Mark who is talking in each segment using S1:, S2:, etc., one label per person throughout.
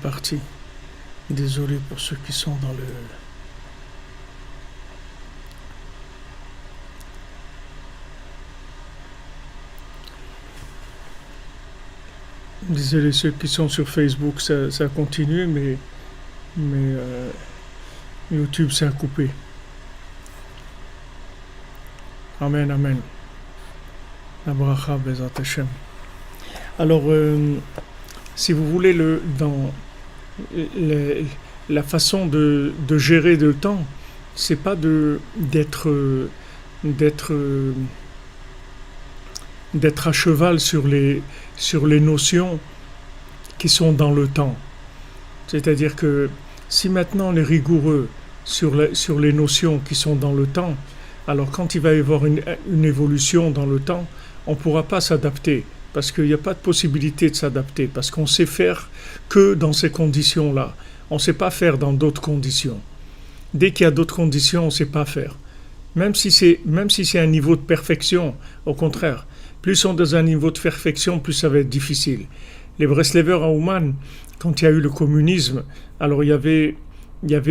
S1: parti. Désolé pour ceux qui sont dans le... Désolé ceux qui sont sur Facebook, ça continue, mais YouTube ça a coupé. Amen, amen. La bracha, Bezat Hashem. Alors, si vous voulez, la façon de gérer le temps, c'est pas d'être à cheval sur les notions qui sont dans le temps. C'est-à-dire que si maintenant on est rigoureux sur les notions qui sont dans le temps, alors quand il va y avoir une évolution dans le temps, on ne pourra pas s'adapter, parce qu'il n'y a pas de possibilité de s'adapter, parce qu'on sait faire que dans ces conditions-là. On ne sait pas faire dans d'autres conditions. Dès qu'il y a d'autres conditions, on ne sait pas faire. Même si c'est un niveau de perfection, au contraire, plus on est dans un niveau de perfection, plus ça va être difficile. Les Breslevers à Ouman, quand il y a eu le communisme, alors il y avait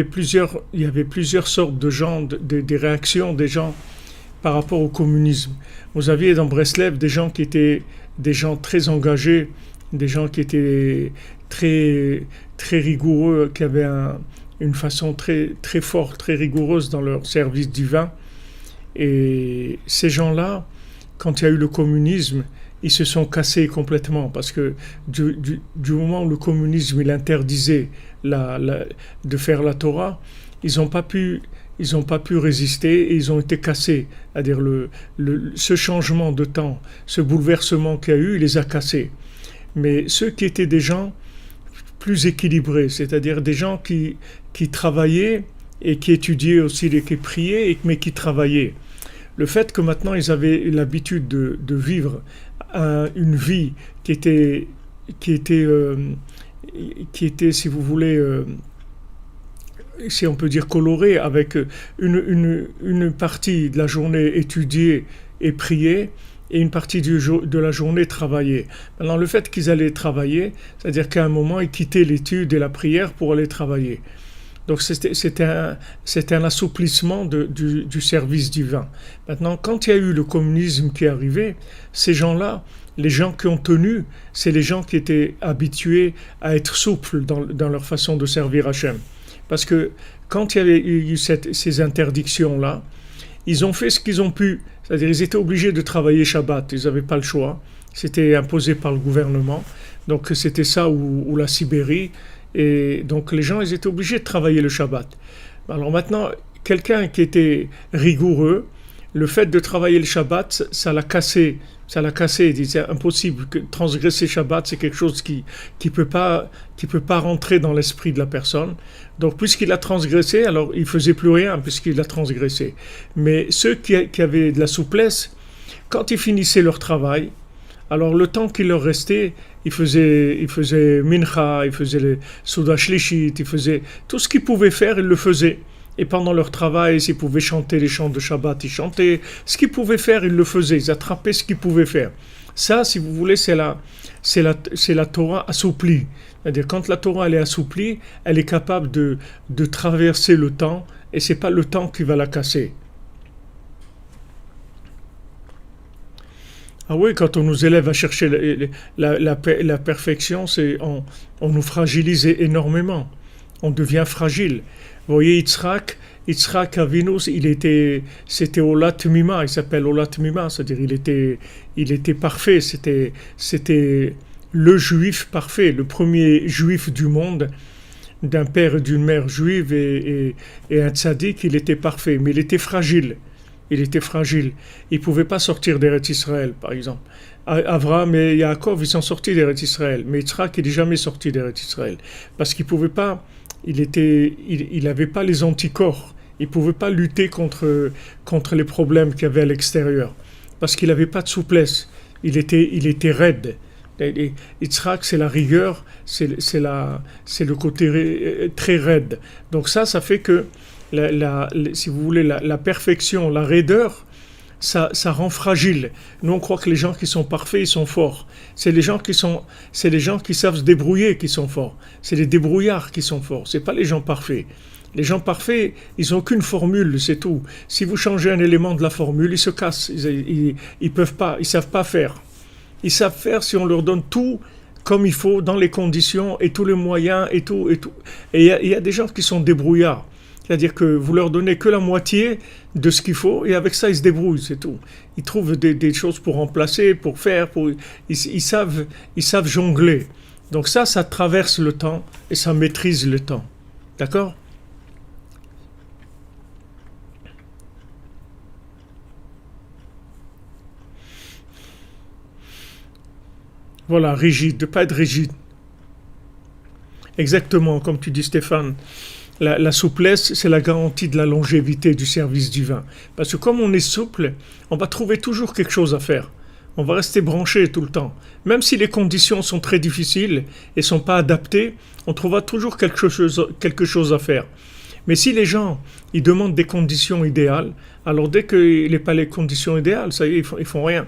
S1: plusieurs sortes de gens, des réactions des gens par rapport au communisme. Vous aviez dans Breslev des gens qui étaient des gens très engagés, des gens qui étaient très, très rigoureux, qui avaient une façon très, très forte, très rigoureuse dans leur service divin. Et ces gens-là, quand il y a eu le communisme, ils se sont cassés complètement, parce que du moment où le communisme il interdisait de faire la Torah, ils n'ont pas pu résister et ils ont été cassés. C'est-à-dire ce changement de temps, ce bouleversement qu'il y a eu, il les a cassés. Mais ceux qui étaient des gens plus équilibrés, c'est-à-dire des gens qui travaillaient et qui étudiaient aussi, qui priaient, mais qui travaillaient. Le fait que maintenant ils avaient l'habitude de vivre une vie qui était, si vous voulez, si on peut dire colorée, avec une partie de la journée étudiée et priée, et une partie de la journée travaillée. Maintenant, le fait qu'ils allaient travailler, c'est-à-dire qu'à un moment, ils quittaient l'étude et la prière pour aller travailler. Donc c'était un assouplissement du service divin. Maintenant, quand il y a eu le communisme qui est arrivé, ces gens-là, les gens qui ont tenu, c'est les gens qui étaient habitués à être souples dans leur façon de servir Hachem. Parce que quand il y avait eu ces interdictions-là, ils ont fait ce qu'ils ont pu. C'est-à-dire ils étaient obligés de travailler Shabbat, ils n'avaient pas le choix. C'était imposé par le gouvernement. Donc c'était ça ou la Sibérie. Et donc les gens, ils étaient obligés de travailler le Shabbat. Alors maintenant, quelqu'un qui était rigoureux, le fait de travailler le Shabbat, ça l'a cassé. Il dit c'est impossible que transgresser Shabbat, c'est quelque chose qui peut pas rentrer dans l'esprit de la personne. Donc puisqu'il a transgressé, alors il faisait plus rien puisqu'il a transgressé. Mais ceux qui avaient de la souplesse, quand ils finissaient leur travail, alors le temps qu'il leur restait, ils faisaient mincha, ils faisaient les souda shlishit, ils faisaient tout ce qu'ils pouvaient faire, ils le faisaient. Et pendant leur travail, s'ils pouvaient chanter les chants de Shabbat, ils chantaient. Ce qu'ils pouvaient faire, ils le faisaient. Ils attrapaient ce qu'ils pouvaient faire. Ça, si vous voulez, c'est la Torah assouplie. C'est-à-dire, quand la Torah elle est assouplie, elle est capable de traverser le temps, et c'est pas le temps qui va la casser. Ah oui, quand on nous élève à chercher la perfection, on nous fragilise énormément. On devient fragile. Vous voyez, Yitzhak Avinus, c'était Olat Mima, il s'appelle Olat Mima, c'est-à-dire il était parfait, c'était le juif parfait, le premier juif du monde, d'un père et d'une mère juive et un tzaddik, il était parfait, mais il était fragile. Il ne pouvait pas sortir d'Eretz Israël, par exemple. Avraham et Yaakov, ils sont sortis d'Eretz Israël, mais Yitzhak, il n'est jamais sorti d'Eretz Israël, parce qu'il ne pouvait pas. Il n'avait pas les anticorps. Il ne pouvait pas lutter contre les problèmes qu'il y avait à l'extérieur. Parce qu'il n'avait pas de souplesse. Il était raide. Yitzhak, c'est la rigueur, c'est le côté très raide. Donc ça fait que, si vous voulez, la perfection, la raideur, ça rend fragile. Nous, on croit que les gens qui sont parfaits, ils sont forts. C'est les gens qui savent se débrouiller qui sont forts. C'est les débrouillards qui sont forts. C'est pas les gens parfaits. Les gens parfaits, ils n'ont qu'une formule, c'est tout. Si vous changez un élément de la formule, ils se cassent. Ils peuvent pas, ils savent pas faire. Ils savent faire si on leur donne tout comme il faut, dans les conditions et tous les moyens et tout. Et il y a des gens qui sont débrouillards. C'est-à-dire que vous leur donnez que la moitié de ce qu'il faut et avec ça, ils se débrouillent, c'est tout. Ils trouvent des choses pour remplacer, pour faire, ils savent jongler. Donc ça traverse le temps et ça maîtrise le temps. D'accord ? Voilà, rigide, de ne pas être rigide. Exactement, comme tu dis Stéphane. La souplesse, c'est la garantie de la longévité du service divin. Parce que comme on est souple, on va trouver toujours quelque chose à faire. On va rester branché tout le temps. Même si les conditions sont très difficiles et ne sont pas adaptées, on trouvera toujours quelque chose à faire. Mais si les gens ils demandent des conditions idéales, alors dès qu'il n'est pas les conditions idéales, ça y est, ils font rien.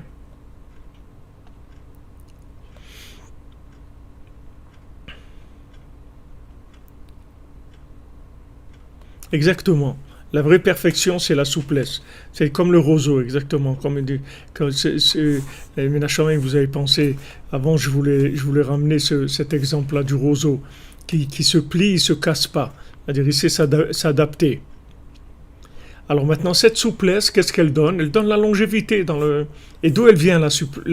S1: Exactement. La vraie perfection, c'est la souplesse. C'est comme le roseau, exactement. Menachem, vous avez pensé, avant je voulais ramener cet exemple-là du roseau, qui se plie, il ne se casse pas. C'est-à-dire, il sait s'adapter. Alors maintenant, cette souplesse, qu'est-ce qu'elle donne? Elle donne la longévité. Et d'où elle vient la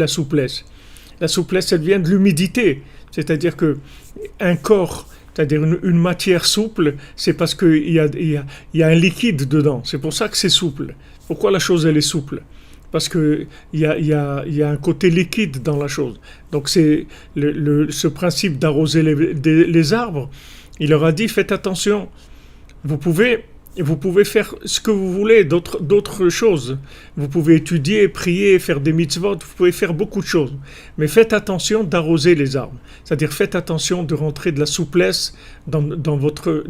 S1: souplesse? La souplesse, elle vient de l'humidité. C'est-à-dire que un corps, c'est-à-dire une matière souple, c'est parce qu'il y a un liquide dedans. C'est pour ça que c'est souple. Pourquoi la chose, elle est souple? Parce qu'il y a un côté liquide dans la chose. Donc c'est ce principe d'arroser les arbres. Il leur a dit, faites attention. Vous pouvez faire ce que vous voulez, d'autres choses. Vous pouvez étudier, prier, faire des mitzvot, vous pouvez faire beaucoup de choses. Mais faites attention d'arroser les arbres. C'est-à-dire faites attention de rentrer de la souplesse dans votre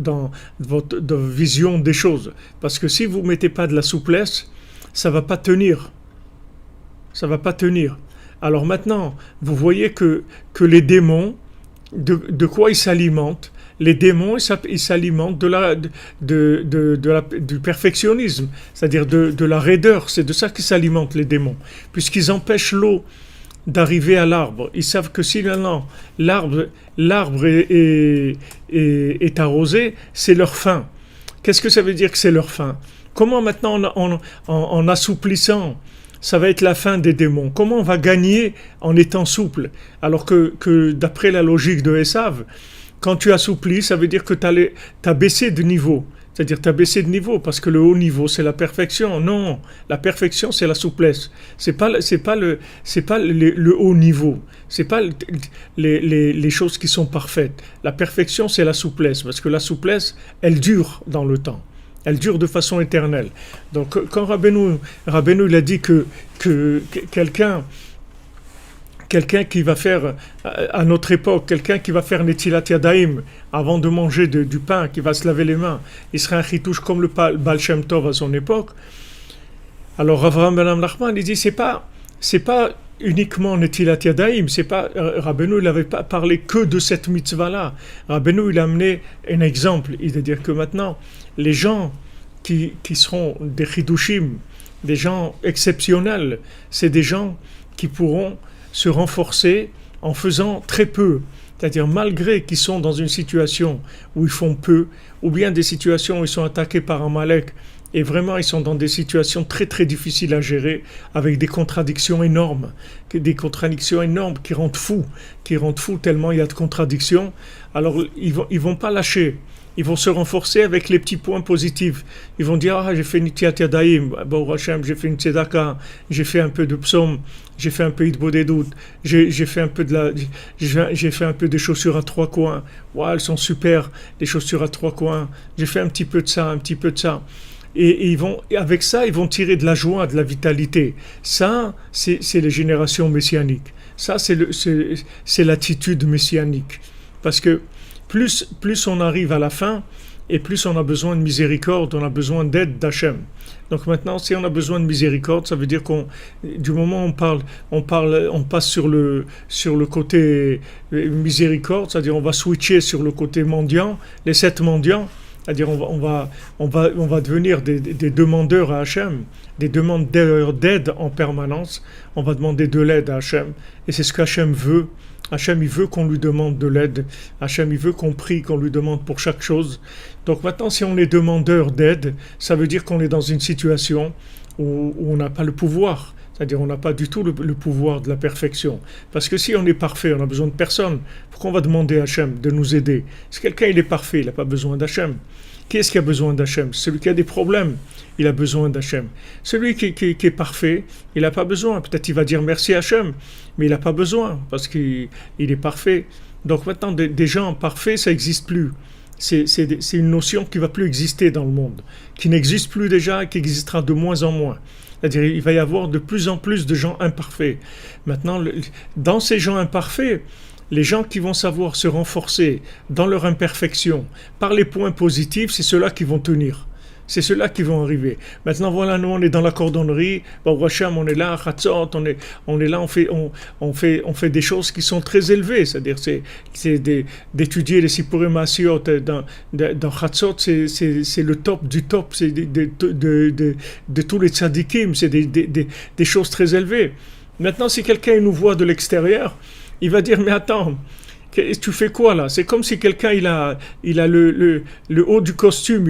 S1: vision des choses. Parce que si vous ne mettez pas de la souplesse, ça ne va pas tenir. Ça ne va pas tenir. Alors maintenant, vous voyez que les démons, de quoi ils s'alimentent? Les démons, ils s'alimentent du perfectionnisme, c'est-à-dire de la raideur. C'est de ça qu'ils s'alimentent, les démons. Puisqu'ils empêchent l'eau d'arriver à l'arbre. Ils savent que si maintenant l'arbre est arrosé, c'est leur faim. Qu'est-ce que ça veut dire que c'est leur faim? Comment maintenant, en assouplissant, ça va être la fin des démons? Comment on va gagner en étant souple? Alors que d'après la logique de Esav, quand tu assouplis, ça veut dire que tu as baissé de niveau. C'est-à-dire tu as baissé de niveau parce que le haut niveau, c'est la perfection. Non, la perfection, c'est la souplesse. C'est pas le haut niveau. C'est pas les choses qui sont parfaites. La perfection, c'est la souplesse. Parce que la souplesse, elle dure dans le temps. Elle dure de façon éternelle. Donc quand Rabbeinu il a dit que quelqu'un qui va faire, à notre époque, quelqu'un qui va faire Netilat Yadayim avant de manger du pain, qui va se laver les mains, il serait un chitouche comme le Baal Shem Tov à son époque. Alors Avraham Ben Nachman, il dit, c'est pas uniquement Netilat Yadayim, c'est pas, Rabbeinu, il n'avait pas parlé que de cette mitzvah-là. Rabbeinu, il a amené un exemple, il veut dire que maintenant, les gens qui seront des chidushim, des gens exceptionnels, c'est des gens qui pourront se renforcer en faisant très peu. C'est-à-dire malgré qu'ils sont dans une situation où ils font peu, ou bien des situations où ils sont attaqués par un Amalek, et vraiment ils sont dans des situations très très difficiles à gérer, avec des contradictions énormes qui rendent fous tellement il y a de contradictions. Alors ils vont pas lâcher. Ils vont se renforcer avec les petits points positifs. Ils vont dire, j'ai fait une Netilat Yadayim, bon Hachem, j'ai fait une tzedaka, j'ai fait un peu de psaume, j'ai fait un peu de bodédout, j'ai fait un peu des chaussures à trois coins. Wow, elles sont super, les chaussures à trois coins. J'ai fait un petit peu de ça. Et avec ça, ils vont tirer de la joie, de la vitalité. Ça, c'est les générations messianiques. Ça, c'est l'attitude messianique. Parce que plus on arrive à la fin, et plus on a besoin de miséricorde, on a besoin d'aide d'Hachem. Donc maintenant, si on a besoin de miséricorde, ça veut dire du moment où on passe sur le côté miséricorde, c'est-à-dire on va switcher sur le côté mendiant, les 7 mendiants, c'est-à-dire on va devenir des demandeurs à Hachem, des demandeurs d'aide en permanence. On va demander de l'aide à Hachem, et c'est ce qu'Hachem veut. Hachem, il veut qu'on lui demande de l'aide. Hachem, il veut qu'on prie, qu'on lui demande pour chaque chose. Donc maintenant, si on est demandeur d'aide, ça veut dire qu'on est dans une situation où on n'a pas le pouvoir. C'est-à-dire on n'a pas du tout le pouvoir de la perfection. Parce que si on est parfait, on n'a besoin de personne. Pourquoi on va demander à Hachem de nous aider? Si quelqu'un il est parfait, il n'a pas besoin d'Hachem. Qui est-ce qui a besoin d'Hachem? Celui qui a des problèmes, il a besoin d'Hachem. Celui qui est parfait, il n'a pas besoin. Peut-être il va dire merci à Hachem, mais il n'a pas besoin parce qu'il est parfait. Donc maintenant, des gens parfaits, ça n'existe plus. C'est une notion qui ne va plus exister dans le monde, qui n'existe plus déjà et qui existera de moins en moins. C'est-à-dire il va y avoir de plus en plus de gens imparfaits. Maintenant, dans ces gens imparfaits, les gens qui vont savoir se renforcer dans leur imperfection par les points positifs, c'est ceux-là qui vont tenir. C'est ceux-là qui vont arriver. Maintenant, voilà, nous, on est dans la cordonnerie. Bon, Hachem, on est là, Chatzot, on est là, on fait des choses qui sont très élevées. C'est-à-dire, d'étudier les Sipurim Asiot dans Chatzot, c'est le top du top. C'est de tous les tzadikim. C'est des choses très élevées. Maintenant, si quelqu'un nous voit de l'extérieur, il va dire, mais attends, tu fais quoi là? C'est comme si quelqu'un il a le haut du costume,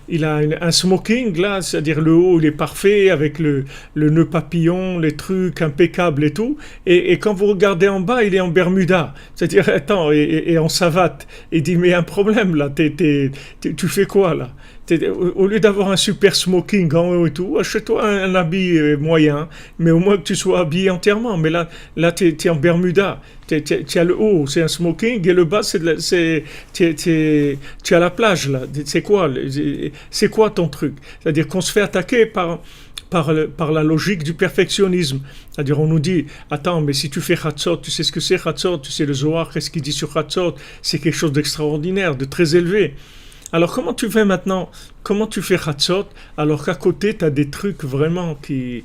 S1: il a un smoking là, c'est-à-dire le haut il est parfait avec le nœud papillon, les trucs impeccables et tout, et quand vous regardez en bas, il est en Bermuda, c'est-à-dire attends, et en savate, il dit mais il y a un problème là, tu fais quoi là? Au lieu d'avoir un super smoking en haut et tout, achète-toi un habit moyen, mais au moins que tu sois habillé entièrement. Mais là t'es en Bermuda, tu as le haut, c'est un smoking, et le bas, tu es à la plage, là. C'est quoi ton truc? C'est-à-dire qu'on se fait attaquer par la logique du perfectionnisme. C'est-à-dire on nous dit, attends, mais si tu fais Chatzot, tu sais ce que c'est Chatzot, tu sais le Zohar, qu'est-ce qu'il dit sur Chatzot? C'est quelque chose d'extraordinaire, de très élevé. Alors comment tu fais maintenant? Comment tu fais Chatzot alors qu'à côté tu as des trucs vraiment qui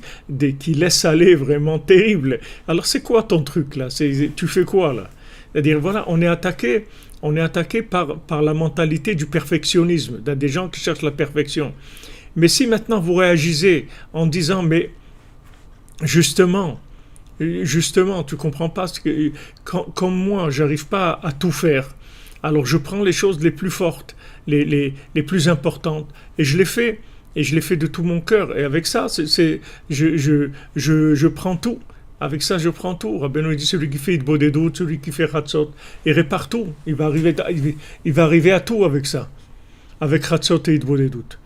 S1: laissent aller vraiment terribles? Alors c'est quoi ton truc là? Tu fais quoi là? C'est-à-dire voilà, on est attaqué par la mentalité du perfectionnisme, des gens qui cherchent la perfection. Mais si maintenant vous réagissez en disant mais justement, tu comprends pas ce que comme moi, j'arrive pas à tout faire. Alors je prends les choses les plus fortes, les plus importantes, et je les fais de tout mon cœur. Et avec ça, je prends tout. Avec ça, je prends tout. Rabbeinu dit celui qui fait Hitbodedut, celui qui fait Chatzot, il répare tout. Il va arriver à tout avec ça, avec Chatzot et Hitbodedut.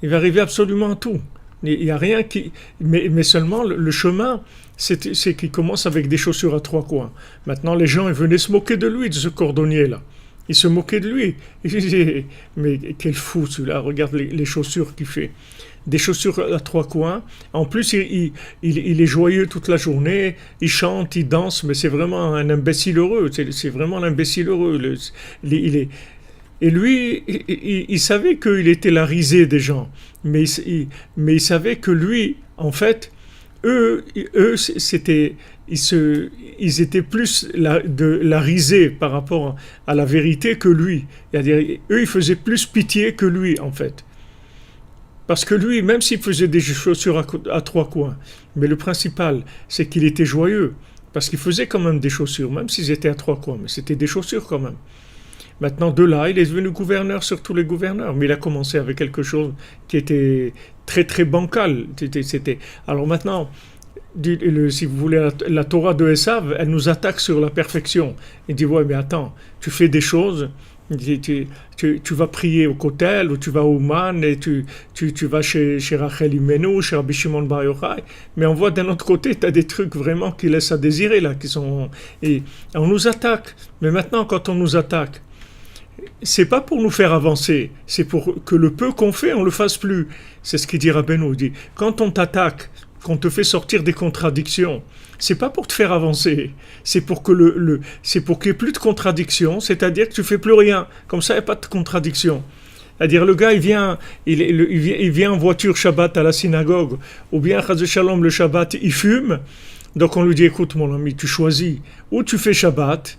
S1: Il va arriver absolument à tout. Il n'y a rien qui... Mais seulement le chemin, c'est qu'il commence avec des chaussures à 3 coins. Maintenant, les gens ils venaient se moquer de lui, de ce cordonnier-là. Ils se moquaient de lui. Ils disaient, mais quel fou celui-là, regarde les chaussures qu'il fait. Des chaussures à 3 coins. En plus, il est joyeux toute la journée. Il chante, il danse, mais c'est vraiment un imbécile heureux. C'est vraiment l'imbécile heureux. Et lui, il savait qu'il était la risée des gens. Mais il savait que lui, en fait, eux ils étaient plus de la risée par rapport à la vérité que lui. C'est-à-dire, eux, ils faisaient plus pitié que lui, en fait. Parce que lui, même s'il faisait des chaussures à 3 coins, mais le principal, c'est qu'il était joyeux. Parce qu'il faisait quand même des chaussures, même s'ils étaient à 3 coins, mais c'était des chaussures quand même. Maintenant, de là, il est devenu gouverneur sur tous les gouverneurs. Mais il a commencé avec quelque chose qui était très, très bancal. Alors maintenant, si vous voulez, la Torah de Esav, elle nous attaque sur la perfection. Il dit, ouais, mais attends, tu fais des choses, tu vas prier au Kotel, ou tu vas au Man, et tu vas chez Rachel Imenu, chez Rabbi Shimon Bar Yochai. Mais on voit d'un autre côté, tu as des trucs vraiment qui laissent à désirer, là, et on nous attaque. Mais maintenant, quand on nous attaque, c'est pas pour nous faire avancer, c'est pour que le peu qu'on fait, on le fasse plus. C'est ce qu'il dit Rabbeinu. Il dit, quand on t'attaque qu'on te fait sortir des contradictions, c'est pas pour te faire avancer, c'est pour que c'est pour qu'il n'y ait plus de contradictions, c'est-à-dire que tu fais plus rien. Comme ça, il n'y a pas de contradiction. C'est-à-dire le gars, il vient en voiture Shabbat à la synagogue, ou bien Chaz Shalom le Shabbat, il fume. Donc on lui dit, écoute mon ami, tu choisis, ou tu fais Shabbat,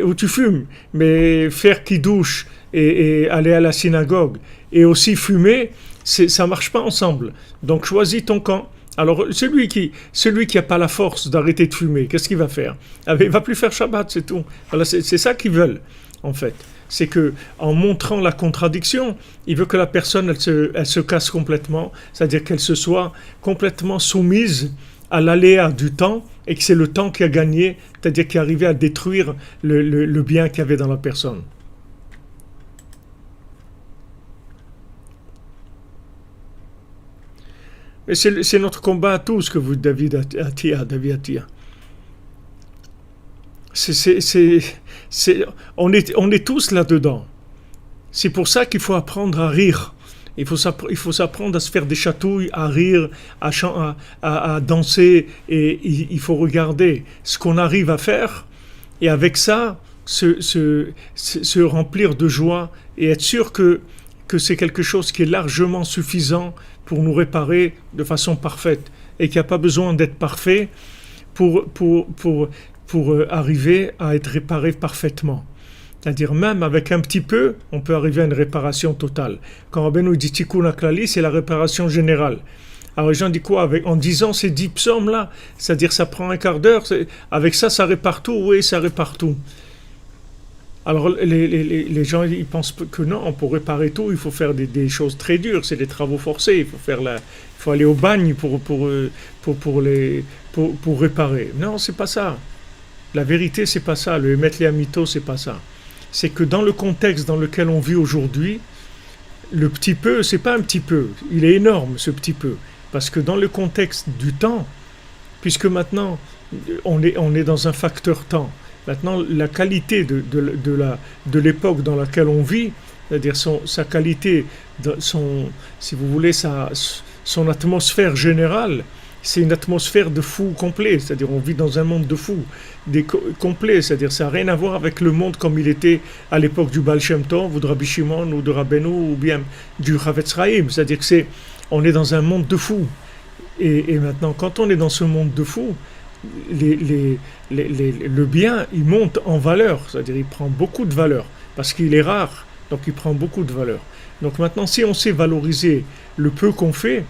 S1: ou tu fumes, mais faire kiddush et aller à la synagogue, et aussi fumer, ça marche pas ensemble. Donc choisis ton camp. Alors celui qui a pas la force d'arrêter de fumer, qu'est-ce qu'il va faire? Il va plus faire Shabbat, c'est tout. Voilà, c'est ça qu'ils veulent, en fait. C'est que en montrant la contradiction, il veut que la personne elle se casse complètement, c'est-à-dire qu'elle se soit complètement soumise à l'aléa du temps et que c'est le temps qui a gagné, c'est-à-dire qui est arrivé à détruire le bien qu'il y avait dans la personne. Et c'est notre combat à tous que vous, David Attia. On est tous là-dedans. C'est pour ça qu'il faut apprendre à rire. Il faut s'apprendre à se faire des chatouilles, à rire, à danser. Et il faut regarder ce qu'on arrive à faire. Et avec ça, se remplir de joie et être sûr que c'est quelque chose qui est largement suffisant pour nous réparer de façon parfaite. Et qu'il n'y a pas besoin d'être parfait pour arriver à être réparé parfaitement. C'est-à-dire même avec un petit peu, on peut arriver à une réparation totale. Quand Rabbeinu dit Tikkun HaKlali, c'est la réparation générale. Alors les gens disent quoi en disant ces 10 psaumes-là, c'est-à-dire ça prend un quart d'heure, avec ça répare tout, oui, ça répare tout. Alors les gens ils pensent que non, pour réparer tout, il faut faire des choses très dures, c'est des travaux forcés, il faut aller au bagne pour réparer. Non, c'est pas ça. La vérité, c'est pas ça. Le Emet Le'amito, c'est pas ça. C'est que dans le contexte dans lequel on vit aujourd'hui, le petit peu, c'est pas un petit peu. Il est énorme, ce petit peu. Parce que dans le contexte du temps, puisque maintenant, on est dans un facteur temps. Maintenant, la qualité de l'époque dans laquelle on vit, c'est-à-dire sa qualité, si vous voulez, son atmosphère générale, c'est une atmosphère de fou complet, c'est-à-dire on vit dans un monde de fou complet, c'est-à-dire ça n'a rien à voir avec le monde comme il était à l'époque du Baal Shem Tov ou de Rabbi Shimon ou de Rabbeinu ou bien du Chavetz Chaim, c'est-à-dire on est dans un monde de fou. Et maintenant, quand on est dans ce monde de fou, le bien, il monte en valeur, c'est-à-dire il prend beaucoup de valeur, parce qu'il est rare, donc il prend beaucoup de valeur. Donc maintenant, si on sait valoriser le peu qu'on fait,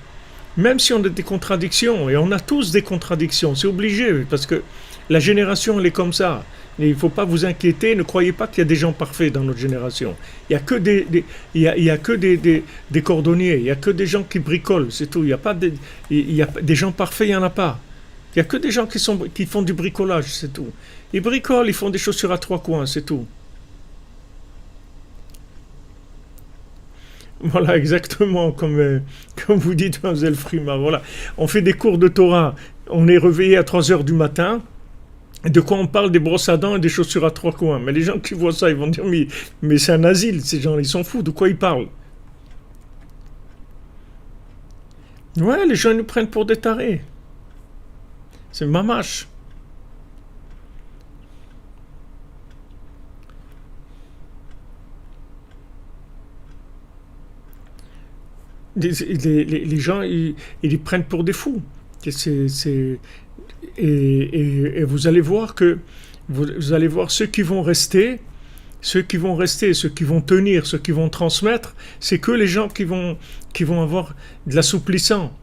S1: même si on a des contradictions, et on a tous des contradictions, c'est obligé, parce que la génération, elle est comme ça. Et il ne faut pas vous inquiéter, ne croyez pas qu'il y a des gens parfaits dans notre génération. Il n'y a que des cordonniers, il n'y a que des gens qui bricolent, c'est tout. Il y a des gens parfaits, il n'y en a pas. Il n'y a que des gens qui font du bricolage, c'est tout. Ils bricolent, ils font des chaussures à 3 coins, c'est tout. Voilà, exactement comme vous dites, Mademoiselle Frima. Voilà. On fait des cours de Torah, on est réveillé à 3 heures du matin. De quoi on parle? Des brosses à dents et des chaussures à 3 coins. Mais les gens qui voient ça, ils vont dire mais c'est un asile, ces gens, ils sont fous, de quoi ils parlent? Ouais, les gens nous prennent pour des tarés. C'est mamache. Les gens, ils les prennent pour des fous. Et vous allez voir vous allez voir ceux qui vont rester, ceux qui vont tenir, ceux qui vont transmettre, c'est que les gens qui vont avoir de l'assouplissant.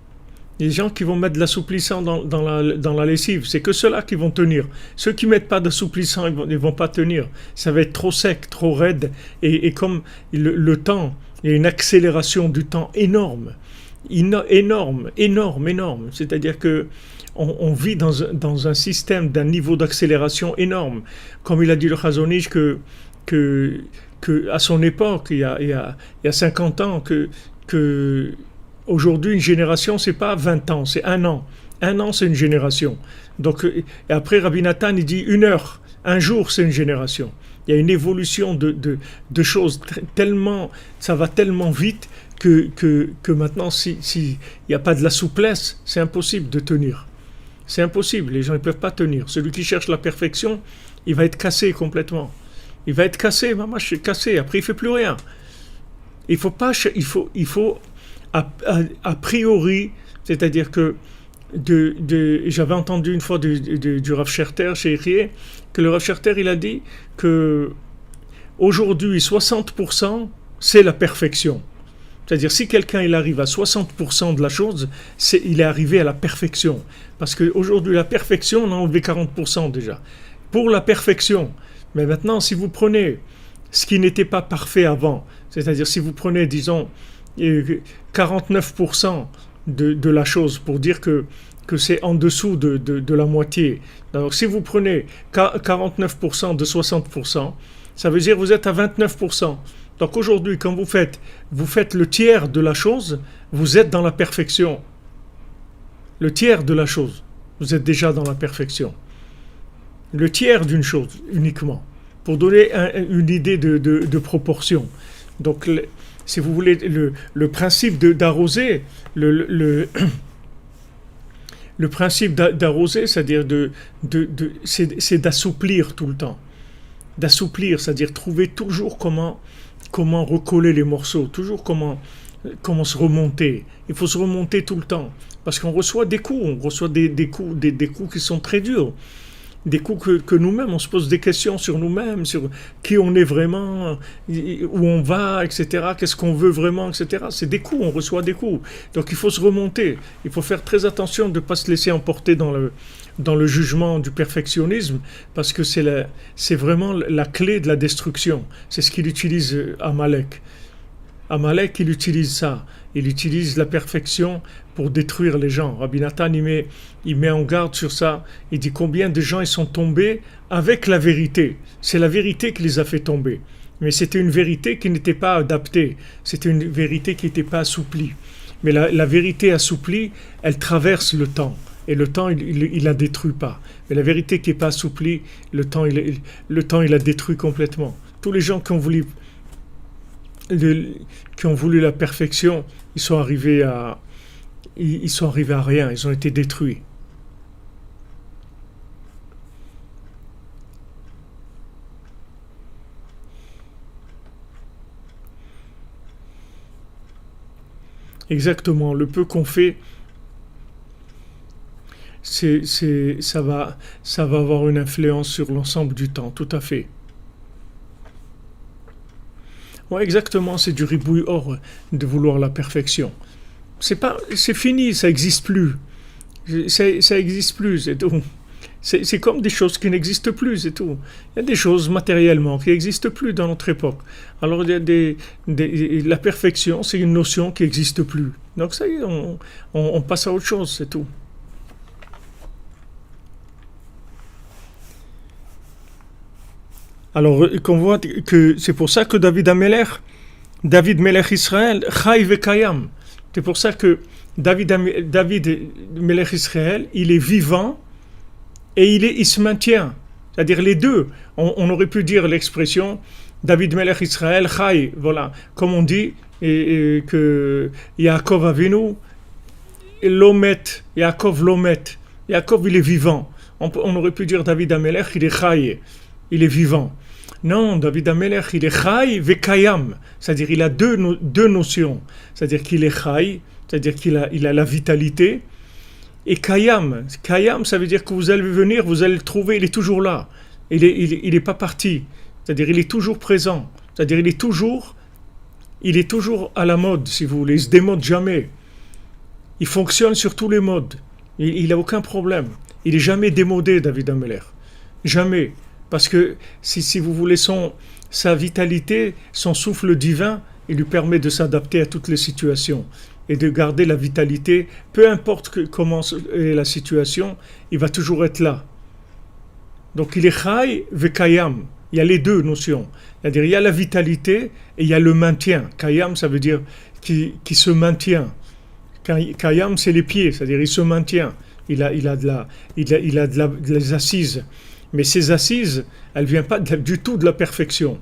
S1: Les gens qui vont mettre de l'assouplissant dans la lessive, c'est que ceux-là qui vont tenir. Ceux qui mettent pas d'assouplissant, ils vont pas tenir. Ça va être trop sec, trop raide. Et comme le temps, il y a une accélération du temps énorme. Énorme. C'est-à-dire que on vit dans un système d'un niveau d'accélération énorme. Comme il a dit le Chazon Ish que à son époque, il y a 50 ans, que aujourd'hui, une génération, c'est pas 20 ans, c'est 1 an. 1 an, c'est une génération. Donc, et après, Rabbi Nathan, il dit 1 heure. Un jour, c'est une génération. Il y a une évolution de choses tellement, ça va tellement vite que maintenant, si il n'y a pas de la souplesse, c'est impossible de tenir. C'est impossible, les gens ne peuvent pas tenir. Celui qui cherche la perfection, il va être cassé complètement. Il va être cassé, maman, je suis cassé, après il ne fait plus rien. Il faut pas, il faut a priori, c'est-à-dire que j'avais entendu une fois du Rav Scherter chez Erie, que le Rav Scherter il a dit que aujourd'hui 60% c'est la perfection. C'est-à-dire si quelqu'un il arrive à 60% de la chose, il est arrivé à la perfection. Parce qu'aujourd'hui la perfection, on a enlevé 40% déjà. Pour la perfection, mais maintenant si vous prenez ce qui n'était pas parfait avant, c'est-à-dire si vous prenez disons 49% de la chose pour dire que c'est en dessous de la moitié. Donc si vous prenez 49% de 60%, ça veut dire que vous êtes à 29%. Donc aujourd'hui, quand vous faites le tiers de la chose, vous êtes dans la perfection. Le tiers de la chose, vous êtes déjà dans la perfection. Le tiers d'une chose uniquement, pour donner une idée de proportion. Donc si vous voulez, le principe d'arroser, le principe d'arroser, c'est-à-dire c'est d'assouplir tout le temps. D'assouplir, c'est-à-dire trouver toujours comment recoller les morceaux, toujours comment se remonter. Il faut se remonter tout le temps. Parce qu'on reçoit des coups, des coups qui sont très durs. Des coups que nous-mêmes, on se pose des questions sur nous-mêmes, sur qui on est vraiment, où on va, etc., qu'est-ce qu'on veut vraiment, etc. C'est des coups, on reçoit des coups. Donc il faut se remonter. Il faut faire très attention de ne pas se laisser emporter dans le jugement du perfectionnisme, parce que c'est vraiment la clé de la destruction. C'est ce qu'il utilise Amalek. Amalek, il utilise ça. Il utilise la perfection pour détruire les gens. Rabbi Nathan, il met en garde sur ça. Il dit combien de gens ils sont tombés avec la vérité. C'est la vérité qui les a fait tomber. Mais c'était une vérité qui n'était pas adaptée. C'était une vérité qui n'était pas assouplie. Mais la vérité assouplie, elle traverse le temps. Et le temps, il la détruit pas. Mais la vérité qui n'est pas assouplie, le temps, il la détruit complètement. Tous les gens qui ont voulu la perfection, ils sont arrivés à rien, ils ont été détruits. Exactement, le peu qu'on fait, ça va avoir une influence sur l'ensemble du temps, tout à fait. Ouais, exactement, c'est du ribouille or de vouloir la perfection. C'est fini, ça n'existe plus. Ça n'existe plus, c'est tout. C'est comme des choses qui n'existent plus, c'est tout. Il y a des choses matériellement qui n'existent plus dans notre époque. Alors, il y a la perfection, c'est une notion qui n'existe plus. Donc, ça y est, on passe à autre chose, c'est tout. Alors, qu'on voit que c'est pour ça que David Melech Israël, Chai Vekayam. C'est pour ça que David Melech Israël, il est vivant et il se maintient. C'est-à-dire les deux. On aurait pu dire l'expression David Melech Israël, Chai, voilà. Comme on dit que Yaakov Avinu, Lomet, Yaakov Lomet. Yaakov, il est vivant. On aurait pu dire David Amelech, il est Chai, il est vivant. Non, David Amelech, il est Chai Vekayam, c'est-à-dire il a deux notions. C'est-à-dire qu'il est Chai, c'est-à-dire qu'il a la vitalité, et Kayam. Kayam, ça veut dire que vous allez venir, vous allez le trouver, il est toujours là. Il est pas parti. C'est-à-dire il est toujours présent. C'est-à-dire il est toujours à la mode, si vous voulez. Il se démode jamais. Il fonctionne sur tous les modes. Il n'a aucun problème. Il n'est jamais démodé, David Amelech. Jamais. Parce que si vous voulez sa vitalité, son souffle divin, il lui permet de s'adapter à toutes les situations et de garder la vitalité, peu importe comment est la situation, il va toujours être là. Donc il est Chai Vekayam. Il y a les deux notions. C'est-à-dire il y a la vitalité et il y a le maintien. Kayam, ça veut dire qui se maintient. Kayam, c'est les pieds, c'est-à-dire il se maintient. Il a des assises. Mais ces assises, elles ne viennent pas du tout de la perfection.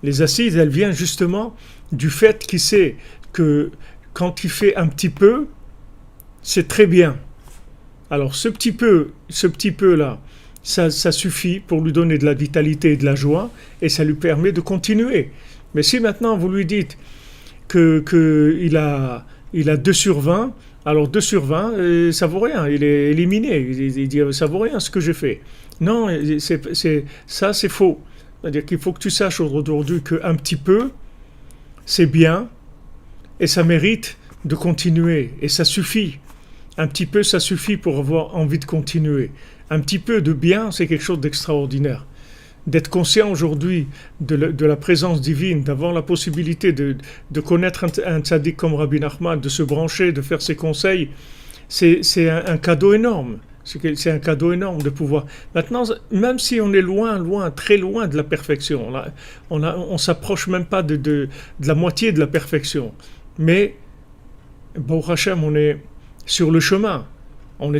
S1: Les assises, elles viennent justement du fait qu'il sait que quand il fait un petit peu, c'est très bien. Alors ce petit peu là, ça suffit pour lui donner de la vitalité et de la joie, et ça lui permet de continuer. Mais si maintenant vous lui dites il a 2 sur 20, alors 2 sur 20, ça vaut rien, il est éliminé. Il dit ça vaut rien ce que j'ai fait. Non, ça c'est faux. C'est-à-dire qu'il faut que tu saches aujourd'hui qu'un petit peu, c'est bien, et ça mérite de continuer, et ça suffit. Un petit peu, ça suffit pour avoir envie de continuer. Un petit peu de bien, c'est quelque chose d'extraordinaire. D'être conscient aujourd'hui de la présence divine, d'avoir la possibilité de connaître un tzaddik comme Rabbi Nachman, de se brancher, de faire ses conseils, c'est un cadeau énorme. C'est un cadeau énorme de pouvoir. Maintenant, même si on est loin, très loin de la perfection, on s'approche même pas de la moitié de la perfection. Mais, Baruch Hashem, on est sur le chemin. On est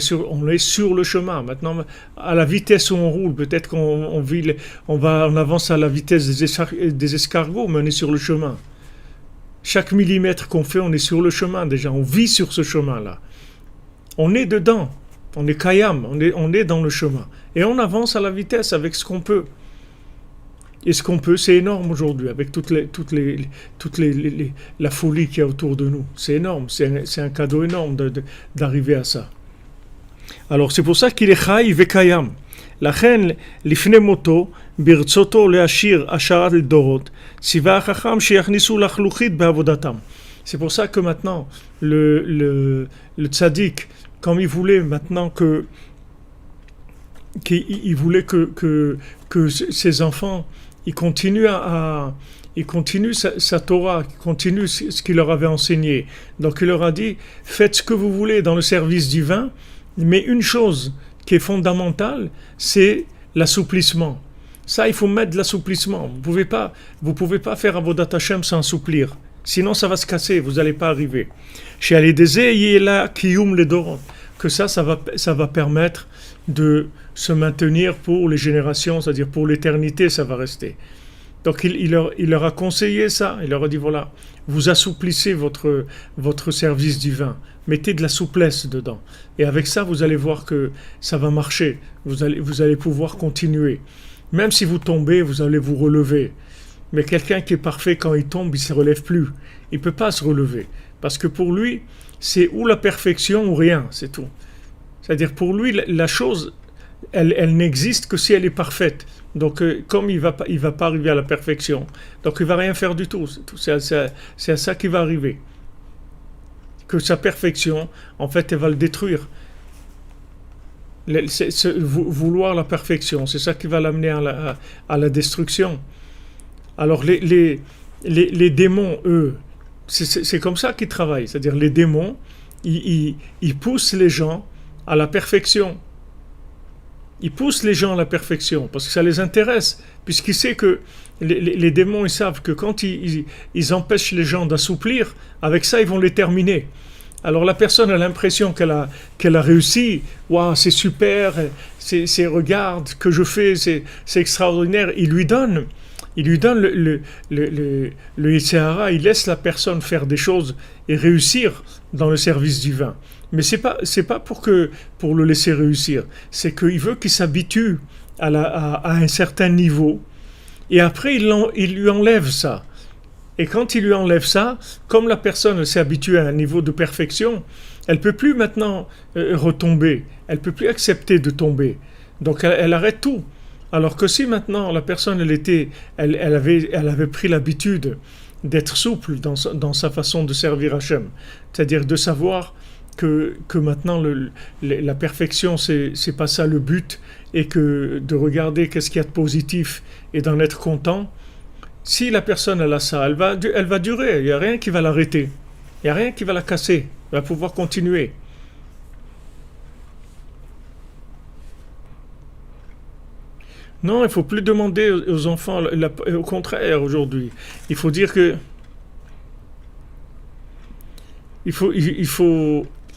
S1: sur le chemin. Maintenant, à la vitesse où on roule, peut-être on avance à la vitesse des escargots, mais on est sur le chemin. Chaque millimètre qu'on fait, on est sur le chemin déjà. On vit sur ce chemin-là. On est dedans. On est kayam. On est dans le chemin. Et on avance à la vitesse avec ce qu'on peut. Et ce qu'on peut, c'est énorme aujourd'hui, avec la folie qu'il y a autour de nous. C'est énorme. C'est un cadeau énorme d'arriver à ça. Alors c'est pour ça qu'il est chai vekayam. לכן לפני מותו ברצותו להשאיר השארת לדורות ציווה החכם שיכניסו לחלוכית בעבודתם. C'est pour ça que maintenant le tzaddik, comme il voulait maintenant qu'il voulait que ses enfants ils continuent sa Torah, ils continuent ce qu'il leur avait enseigné. Donc il leur a dit, faites ce que vous voulez dans le service divin, mais une chose qui est fondamentale, c'est l'assouplissement. Ça, il faut mettre de l'assouplissement. Vous pouvez pas faire Avodat Hashem sans assouplir. Sinon, ça va se casser, vous n'allez pas arriver. Chez Alidezé, Yela Kiyum Ledorot. Que ça va permettre de se maintenir pour les générations, c'est-à-dire pour l'éternité, ça va rester. Donc il leur a conseillé ça, il leur a dit voilà, vous assouplissez votre service divin, mettez de la souplesse dedans. Et avec ça, vous allez voir que ça va marcher, vous allez pouvoir continuer. Même si vous tombez, vous allez vous relever. Mais quelqu'un qui est parfait, quand il tombe, il ne se relève plus. Il ne peut pas se relever. Parce que pour lui, c'est ou la perfection ou rien, c'est tout. C'est-à-dire pour lui, la chose, elle n'existe que si elle est parfaite. Donc comme il va pas arriver à la perfection, donc il va rien faire du tout. C'est à ça qu'il va arriver. Que sa perfection, en fait, elle va le détruire. Vouloir la perfection, c'est ça qui va l'amener à la destruction. Alors les démons, eux, c'est comme ça qu'ils travaillent. C'est-à-dire les démons, ils poussent les gens à la perfection. Ils poussent les gens à la perfection parce que ça les intéresse, puisqu'ils savent que les démons, ils savent que quand ils empêchent les gens d'assouplir, avec ça, ils vont les terminer. Alors la personne a l'impression qu'elle a réussi. Waouh, c'est super, regarde ce que je fais, c'est extraordinaire. Il lui donne le Yitzhara, il laisse la personne faire des choses et réussir dans le service divin. Mais c'est pas pour le laisser réussir, c'est qu'il veut qu'il s'habitue à un certain niveau, et après il lui enlève ça. Et quand il lui enlève ça, comme la personne s'est habituée à un niveau de perfection, elle peut plus maintenant retomber, elle peut plus accepter de tomber. Donc elle arrête tout. Alors que si maintenant la personne elle avait pris l'habitude d'être souple dans sa façon de servir Hachem, c'est-à-dire de savoir que maintenant la perfection c'est pas ça le but, et que de regarder qu'est-ce qu'il y a de positif et d'en être content. Si la personne elle a ça, elle va durer, il n'y a rien qui va l'arrêter, il n'y a rien qui va la casser, elle va pouvoir continuer. Non, il ne faut plus demander aux enfants, au contraire aujourd'hui, il faut dire que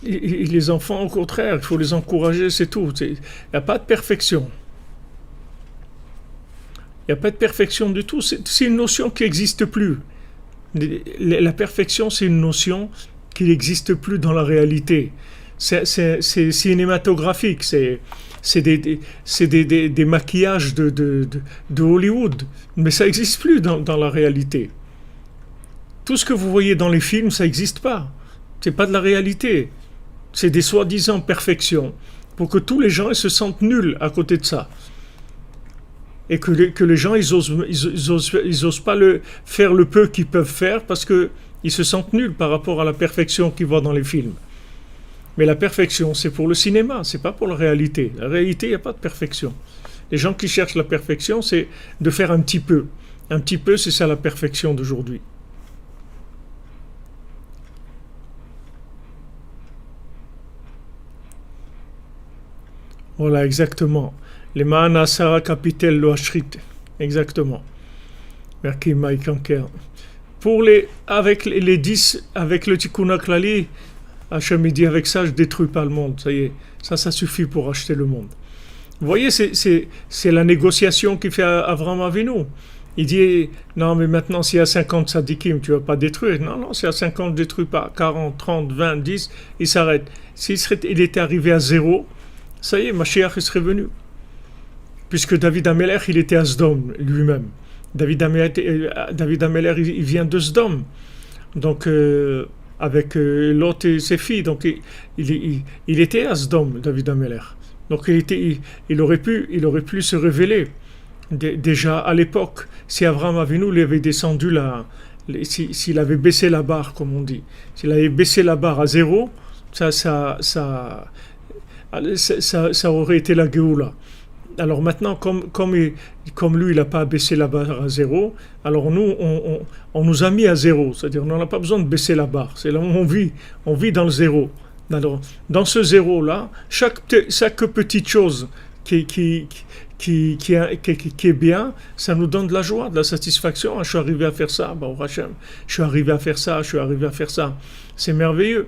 S1: les enfants, au contraire, il faut les encourager, c'est tout. Il n'y a pas de perfection. Il n'y a pas de perfection du tout. C'est une notion qui n'existe plus. La perfection, c'est une notion qui n'existe plus dans la réalité. C'est cinématographique. C'est des maquillages de Hollywood. Mais ça n'existe plus dans la réalité. Tout ce que vous voyez dans les films, ça n'existe pas. C'est pas de la réalité. C'est des soi-disant perfections. Pour que tous les gens ils se sentent nuls à côté de ça. Et que les gens, ils osent pas faire le peu qu'ils peuvent faire parce qu'ils se sentent nuls par rapport à la perfection qu'ils voient dans les films. Mais la perfection, c'est pour le cinéma, c'est pas pour la réalité. La réalité, il n'y a pas de perfection. Les gens qui cherchent la perfection, c'est de faire un petit peu. Un petit peu, c'est ça la perfection d'aujourd'hui. Voilà, exactement. Les Mahana Sara Capitel Loashrit. Exactement. Merci Mike Anker. Avec les 10, avec le Tikkun HaKlali, Hachem dit avec ça, je détruis pas le monde. Ça y est, ça suffit pour acheter le monde. Vous voyez, c'est la négociation qu'il fait Avraham Avinu. Il dit, non, mais maintenant, s'il y a 50 sadikim, tu ne vas pas détruire. Non, non, s'il y a 50, je ne détruis pas. 40, 30, 20, 10, il s'arrête. Il était arrivé à zéro, ça y est, Mashiach il serait venu. Puisque David Ameler, il était à Sdom lui-même. David Ameler, il vient de Sdom. Donc, avec Lot et ses filles. Donc, il était à Sdom, David Ameler. Donc, il aurait pu se révéler. Déjà à l'époque, si Abraham Avinu lui avait descendu s'il avait baissé la barre, comme on dit, s'il avait baissé la barre à zéro, ça aurait été la Géoula. Alors maintenant, comme lui, il n'a pas baissé la barre à zéro, alors nous, on nous a mis à zéro. C'est-à-dire, on n'a pas besoin de baisser la barre. C'est là où on vit dans le zéro. Alors, dans ce zéro-là, chaque petite chose qui est bien, ça nous donne de la joie, de la satisfaction. Je suis arrivé à faire ça, Hachem. Je suis arrivé à faire ça. C'est merveilleux.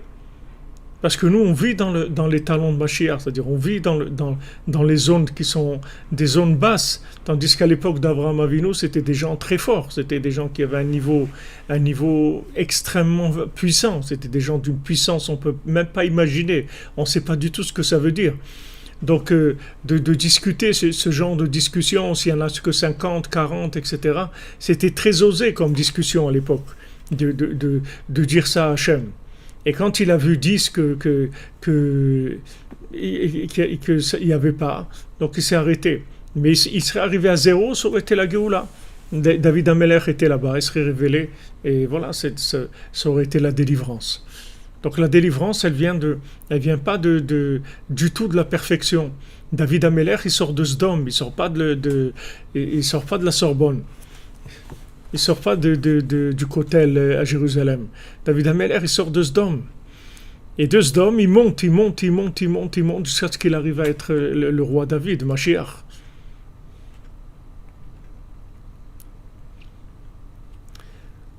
S1: Parce que nous, on vit dans les talons de Mashiach, c'est-à-dire on vit dans les zones qui sont des zones basses, tandis qu'à l'époque d'Avraham Avinu, c'était des gens très forts, c'était des gens qui avaient un niveau extrêmement puissant, c'était des gens d'une puissance on ne peut même pas imaginer, on ne sait pas du tout ce que ça veut dire. Donc, de discuter ce genre de discussion, s'il y en a que 50, 40, etc., c'était très osé comme discussion à l'époque, de dire ça à Hachem. Et quand il a vu 10 qu'il n'y avait pas, donc il s'est arrêté. Mais il serait arrivé à zéro, ça aurait été la Géoula. David Ameler était là-bas, il serait révélé, et voilà, ça aurait été la délivrance. Donc la délivrance, elle vient pas du tout de la perfection. David Ameler, il sort de Sdom, il sort pas il sort pas de la Sorbonne. Il sort pas du Kotel à Jérusalem. David Ameler, il sort de Sdom. Et de Sdom, il monte jusqu'à ce qu'il arrive à être le roi David, Mashiach.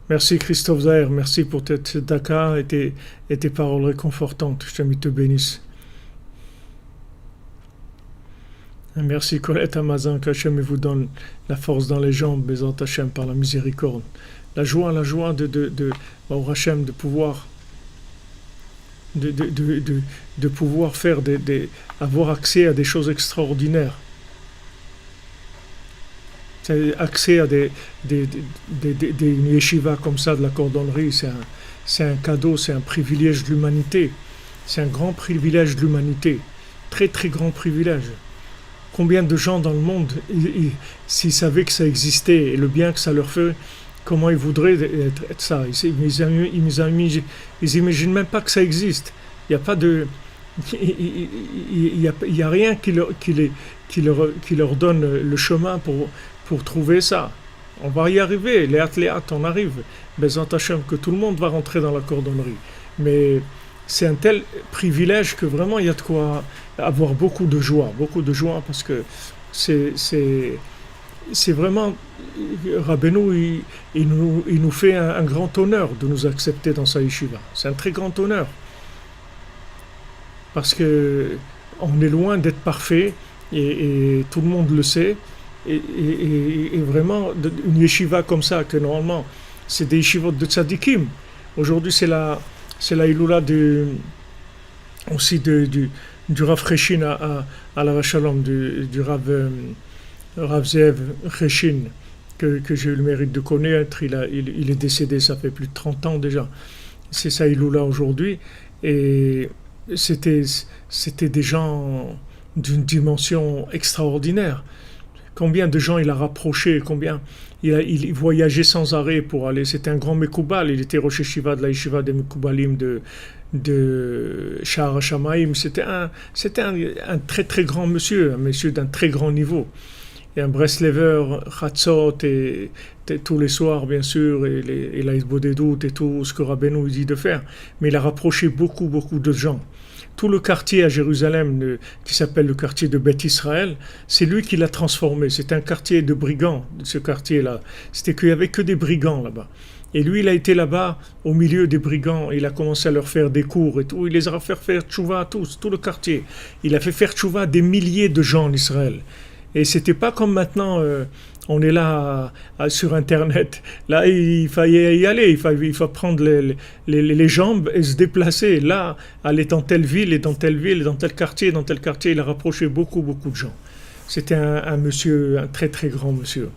S1: Merci Christophe Zahir, merci pour cette tzedaka et tes paroles réconfortantes. Je te bénisse. Merci Colette Amazon, qu'Hachem vous donne la force dans les jambes, Bézant Hachem par la miséricorde. La joie de Hachem de pouvoir faire avoir accès à des choses extraordinaires. Accès à des yeshivas comme ça de la cordonnerie, c'est un cadeau, c'est un privilège de l'humanité. C'est un grand privilège de l'humanité. Très très grand privilège. Combien de gens dans le monde, s'ils savaient que ça existait et le bien que ça leur fait, comment ils voudraient être ça? Ils n'imaginent même pas que ça existe. Il n'y a pas de... Il y a rien qui leur donne le chemin pour trouver ça. On va y arriver, léat, on arrive. Bézant Hachem, que tout le monde va rentrer dans la cordonnerie. Mais c'est un tel privilège que vraiment il y a de quoi avoir beaucoup de joie parce que c'est vraiment Rabbeinu, il nous fait un grand honneur de nous accepter dans sa yeshiva. C'est un très grand honneur parce que on est loin d'être parfait et tout le monde le sait et vraiment une yeshiva comme ça, que normalement c'est des yeshivot de tzadikim. Aujourd'hui c'est la Iloula aussi du Rav Cheshin à la Shalom, du Rav Zev Cheshin, que j'ai eu le mérite de connaître. Il est décédé, ça fait plus de 30 ans déjà. C'est ça Iloula aujourd'hui. Et c'était des gens d'une dimension extraordinaire. Combien de gens il a rapproché, combien il voyageait sans arrêt pour aller. C'était un grand Mekoubal, il était Rosh Yeshiva de la Yeshiva des Mekoubalim de Sha'ar HaShamayim. C'était un très très grand monsieur, un monsieur d'un très grand niveau. Et un Breslever, Chatzot, et tous les soirs, bien sûr, et la Isbodedut, et tout ce que Rabbeinu dit de faire. Mais il a rapproché beaucoup, beaucoup de gens. Tout le quartier à Jérusalem, qui s'appelle le quartier de Beth Israël, c'est lui qui l'a transformé. C'est un quartier de brigands, ce quartier-là. C'était qu'il n'y avait que des brigands là-bas. Et lui, il a été là-bas, au milieu des brigands. Il a commencé à leur faire des cours et tout. Il les a fait faire tchouva à tous, tout le quartier. Il a fait faire tchouva à des milliers de gens en Israël. Et c'était pas comme maintenant, on est là sur Internet. Là, il fallait y aller, il faut prendre les jambes et se déplacer. Là, aller dans telle ville, et dans telle ville, et dans tel quartier, dans tel quartier. Il a rapproché beaucoup, beaucoup de gens. C'était un monsieur, un très, très grand monsieur.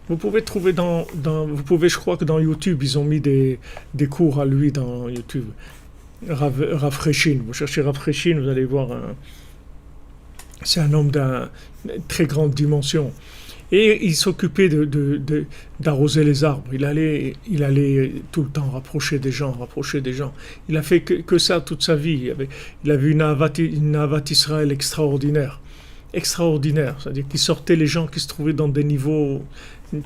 S1: Vous pouvez trouver je crois que dans YouTube, ils ont mis des cours à lui dans YouTube. Rav Cheshin. Vous cherchez Rav Cheshin, vous allez voir c'est un homme d'une très grande dimension. Et il s'occupait d'arroser les arbres. Il allait tout le temps rapprocher des gens. Il a fait que ça toute sa vie. Il avait une Ahavat Israël extraordinaire. C'est-à-dire qu'il sortait les gens qui se trouvaient dans des niveaux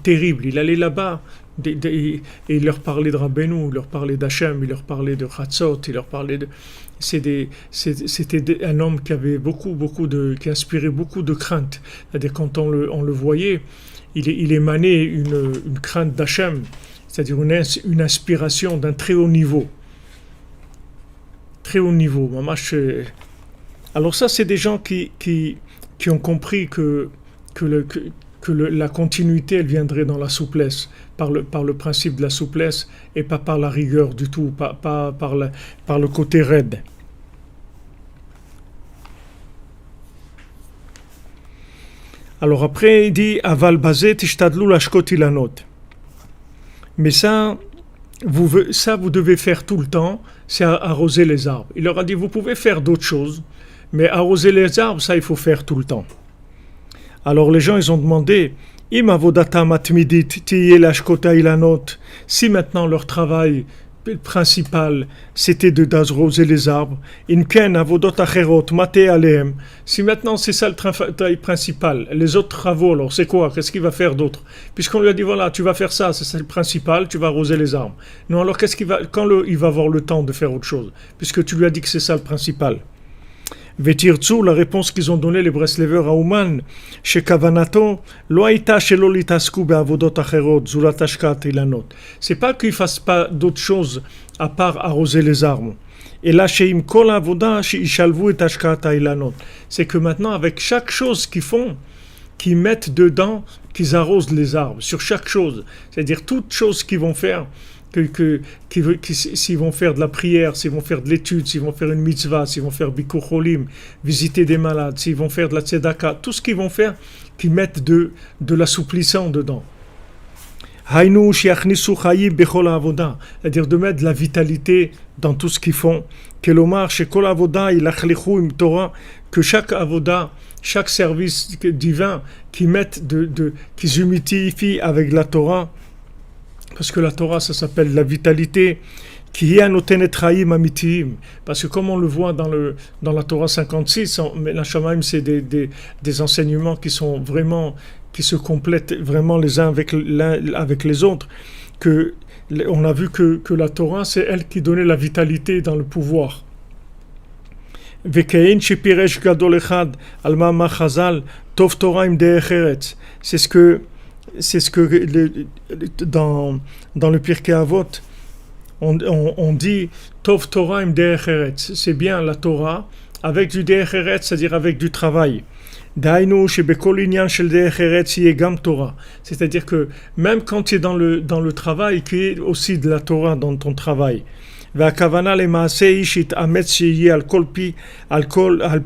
S1: terribles. Il allait là-bas et il leur parlait de Rabbeinu, il leur parlait d'Hachem, il leur parlait de Chatzot, il leur parlait de... C'était un homme qui avait qui inspirait beaucoup de crainte. C'est-à-dire quand on le voyait, il émanait une crainte d'Hachem, c'est-à-dire une inspiration d'un très haut niveau. Très haut niveau. Alors ça, c'est des gens qui ont compris que la continuité, elle viendrait dans la souplesse, par le principe de la souplesse et pas par la rigueur du tout, pas par le côté raide. Alors après, il dit Aval bazet tishtadlu lashkot ilanot. Mais ça, vous devez faire tout le temps, c'est arroser les arbres. Il leur a dit, vous pouvez faire d'autres choses, mais arroser les arbres, ça, il faut faire tout le temps. Alors les gens, ils ont demandé, Im avodata matmidit tiye lashkota ilanot. Si maintenant leur travail principal, c'était d'arroser les arbres, inken avodot acherot mate alehem. Si maintenant c'est ça le travail principal, les autres travaux, alors c'est quoi? Qu'est-ce qu'il va faire d'autre? Puisqu'on lui a dit, voilà, tu vas faire ça, c'est ça le principal, tu vas arroser les arbres. Non, alors qu'est-ce qu'il va, il va avoir le temps de faire autre chose? Puisque tu lui as dit que c'est ça le principal. Vetirtsu, la réponse qu'ils ont donnée les Breslever à Ouman, chez Kavanato, loaita shelo litasku beavodot acherot zulat ashkat ilanot. C'est pas qu'ils fassent pas d'autres choses à part arroser les arbres. Et là, chez im kol avoda ishalvu et ashkat ilanot. C'est que maintenant, avec chaque chose qu'ils font, qu'ils mettent dedans, qu'ils arrosent les arbres sur chaque chose. C'est-à-dire toute chose qu'ils vont faire. S'ils vont faire de la prière, s'ils vont faire de l'étude, s'ils vont faire une mitzvah, s'ils vont faire bikur cholim, visiter des malades, s'ils vont faire de la tzedaka, tout ce qu'ils vont faire, qu'ils mettent de l'assouplissant dedans. Hainu shiachnisu chayim bechol avoda, c'est-à-dire de mettre de la vitalité dans tout ce qu'ils font. Kelomar shekol avoda ilachlichu im Torah, que chaque avoda, chaque service divin, qu'ils mettent qu'ils humidifient avec la Torah. Parce que la Torah, ça s'appelle la vitalité, qui est notenet chaim amitim. Parce que comme on le voit dans la Torah 56, la Shamaim, c'est des enseignements qui sont vraiment, qui se complètent vraiment les uns avec les autres. On a vu que la Torah, c'est elle qui donnait la vitalité dans le pouvoir. Vekein shepiresh gadol echad alma machazal tov Torah im derech eretz. C'est ce que dans le Pirkei Avot, on dit Tov Torah im derech eretz. C'est bien la Torah avec du derech eretz, c'est-à-dire avec du travail. Dainu shebekol inyan shel derech eretz yeh gam Torah. C'est-à-dire que même quand tu es dans le travail, qu'il y ait aussi de la Torah dans ton travail. והכוונה למעשה היא שיתאמץ שיהיה על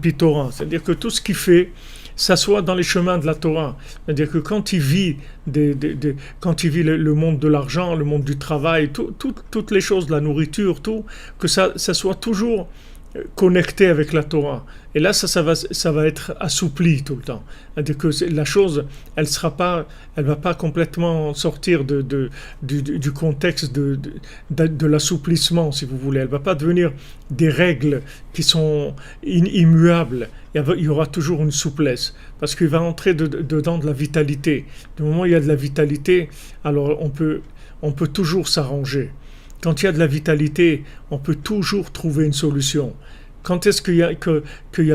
S1: פי תורה. C'est-à-dire que tout ce qu'il fait, ça soit dans les chemins de la Torah. C'est-à-dire que quand il vit, quand il vit le monde de l'argent, le monde du travail, toutes les choses, la nourriture, tout, que ça soit toujours connecté avec la Torah. Et là, ça va être assoupli tout le temps. C'est-à-dire que la chose, elle va pas complètement sortir du contexte de l'assouplissement, si vous voulez. Elle va pas devenir des règles qui sont immuables. Il y aura toujours une souplesse, parce qu'il va entrer dedans de la vitalité. Du moment où il y a de la vitalité, alors on peut toujours s'arranger. Quand il y a de la vitalité, on peut toujours trouver une solution. Quand est-ce qu'il y a plus quand il y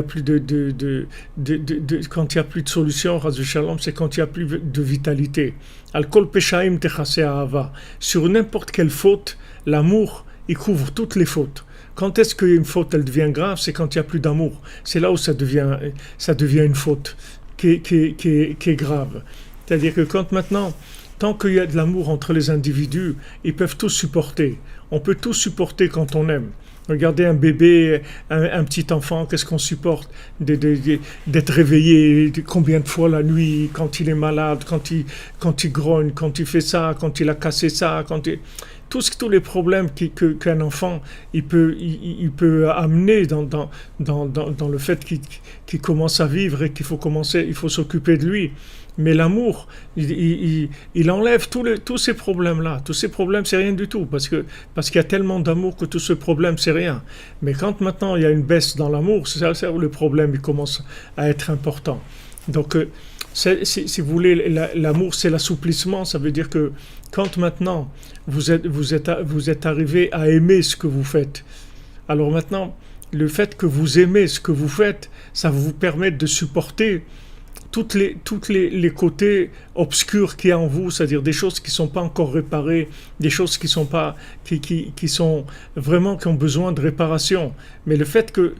S1: a plus de solution, Ras Shalom, c'est quand il y a plus de vitalité. Al kol peshaim techase ahava. Sur n'importe quelle faute, l'amour, il couvre toutes les fautes. Quand est-ce qu'une faute, elle devient grave? C'est quand il n'y a plus d'amour. C'est là où ça devient une faute qui est grave. C'est-à-dire que quand maintenant, tant qu'il y a de l'amour entre les individus, ils peuvent tous supporter. On peut tous supporter quand on aime. Regardez un bébé, un petit enfant, qu'est-ce qu'on supporte d'être réveillé combien de fois la nuit, quand il est malade, quand il grogne, quand il fait ça, quand il a cassé ça, tous les problèmes qu'un enfant il peut amener dans le fait qu'il commence à vivre et il faut s'occuper de lui. Mais l'amour, il enlève tous ces problèmes-là. Tous ces problèmes, c'est rien du tout, parce qu'il y a tellement d'amour que tout ce problème, c'est rien. Mais quand maintenant il y a une baisse dans l'amour, c'est ça où le problème il commence à être important. Donc, si vous voulez, l'amour, c'est l'assouplissement. Ça veut dire que quand maintenant vous êtes arrivé à aimer ce que vous faites, alors maintenant, le fait que vous aimez ce que vous faites, ça va vous permettre de supporter toutes les côtés obscurs qu'il y a en vous, c'est-à-dire des choses qui ne sont pas encore réparées, des choses qui sont vraiment qui ont besoin de réparation. Mais le fait qu'il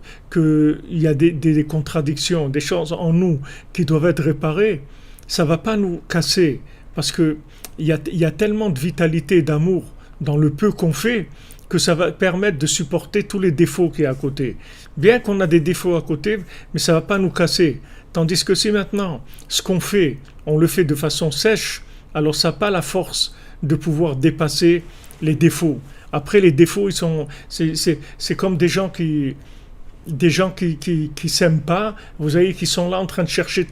S1: y a des contradictions, des choses en nous qui doivent être réparées, ça ne va pas nous casser, parce qu'il y a tellement de vitalité, d'amour dans le peu qu'on fait, que ça va permettre de supporter tous les défauts qu'il y a à côté. Bien qu'on a des défauts à côté, mais ça ne va pas nous casser. Tandis que si maintenant, ce qu'on fait, on le fait de façon sèche, alors ça n'a pas la force de pouvoir dépasser les défauts. Après, les défauts, c'est comme des gens qui s'aiment pas, vous voyez, qui sont là en train de chercher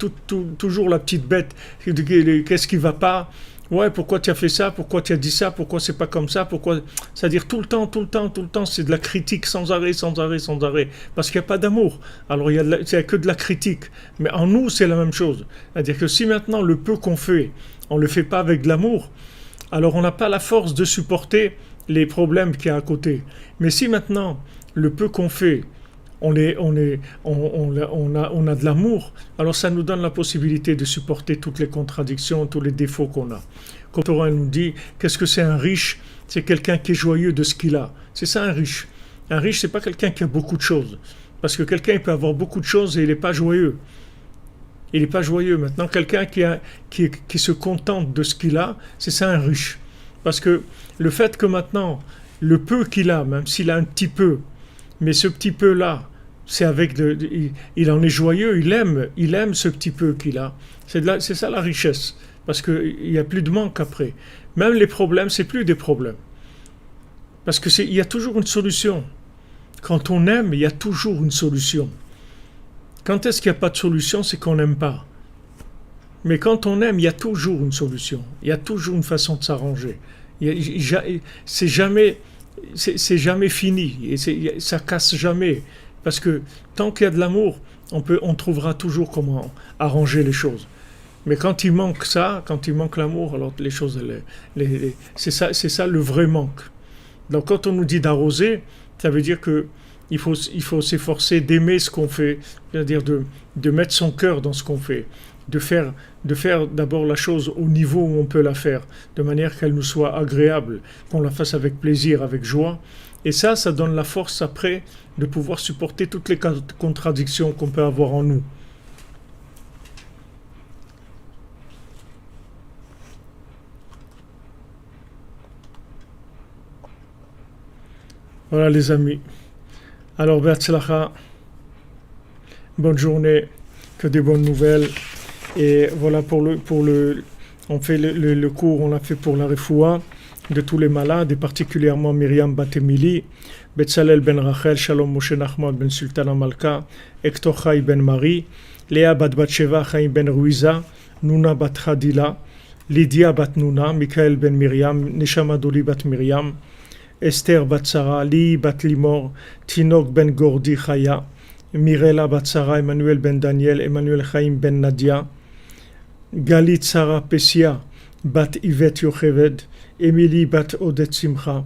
S1: toujours la petite bête. Qu'est-ce qui va pas? Ouais, pourquoi tu as fait ça? Pourquoi tu as dit ça? Pourquoi c'est pas comme ça? Pourquoi? C'est-à-dire tout le temps, c'est de la critique sans arrêt. Parce qu'il n'y a pas d'amour. Alors il y a que de la critique. Mais en nous, c'est la même chose. C'est-à-dire que si maintenant le peu qu'on fait, on le fait pas avec de l'amour, alors on n'a pas la force de supporter les problèmes qu'il y a à côté. Mais si maintenant le peu qu'on fait, on a de l'amour, alors ça nous donne la possibilité de supporter toutes les contradictions, tous les défauts qu'on a. Comme Torah nous dit, qu'est-ce que c'est un riche? C'est quelqu'un qui est joyeux de ce qu'il a. C'est ça un riche. Un riche, c'est pas quelqu'un qui a beaucoup de choses. Parce que quelqu'un il peut avoir beaucoup de choses et il n'est pas joyeux. Il n'est pas joyeux. Maintenant, quelqu'un qui se contente de ce qu'il a, c'est ça un riche. Parce que le fait que maintenant, le peu qu'il a, même s'il a un petit peu, mais ce petit peu-là, il en est joyeux, il aime ce petit peu qu'il a. C'est ça la richesse, parce qu'il n'y a plus de manque après. Même les problèmes, c'est plus des problèmes. Parce il y a toujours une solution. Quand on aime, il y a toujours une solution. Quand est-ce qu'il n'y a pas de solution, c'est qu'on n'aime pas. Mais quand on aime, il y a toujours une solution. Il y a toujours une façon de s'arranger. C'est jamais fini, et ça casse jamais, parce que tant qu'il y a de l'amour, on trouvera toujours comment arranger les choses. Mais quand il manque l'amour, alors les choses, c'est ça le vrai manque. Donc quand on nous dit d'arroser, ça veut dire que il faut s'efforcer d'aimer ce qu'on fait, c'est-à-dire de mettre son cœur dans ce qu'on fait, de faire d'abord la chose au niveau où on peut la faire, de manière qu'elle nous soit agréable, qu'on la fasse avec plaisir, avec joie. Et ça donne la force après de pouvoir supporter toutes les contradictions qu'on peut avoir en nous. Voilà les amis. Alors, Be'atzlacha, bonne journée, que des bonnes nouvelles. Et voilà on fait le cours, on l'a fait pour la refoua de tous les malades, et particulièrement Myriam Batemili, Betzalel ben Rachel, Shalom Moshe Nachman ben Sultana Malka, Hector Chai ben Marie, Léa bat Batsheva Chaim ben Ruiza, Nuna bat Hadila, Lydia bat Nuna, Michael ben Myriam, Neshama Doli bat Myriam, Esther bat Sarah, Li bat Limor, Tinok ben Gordi Chaya, Mirela bat Sarah, Emmanuel ben Daniel, Emmanuel Chaim ben Nadia, Galit Sarah Pessia, bat Yvette Yocheved, Émilie bat Odette Simcha,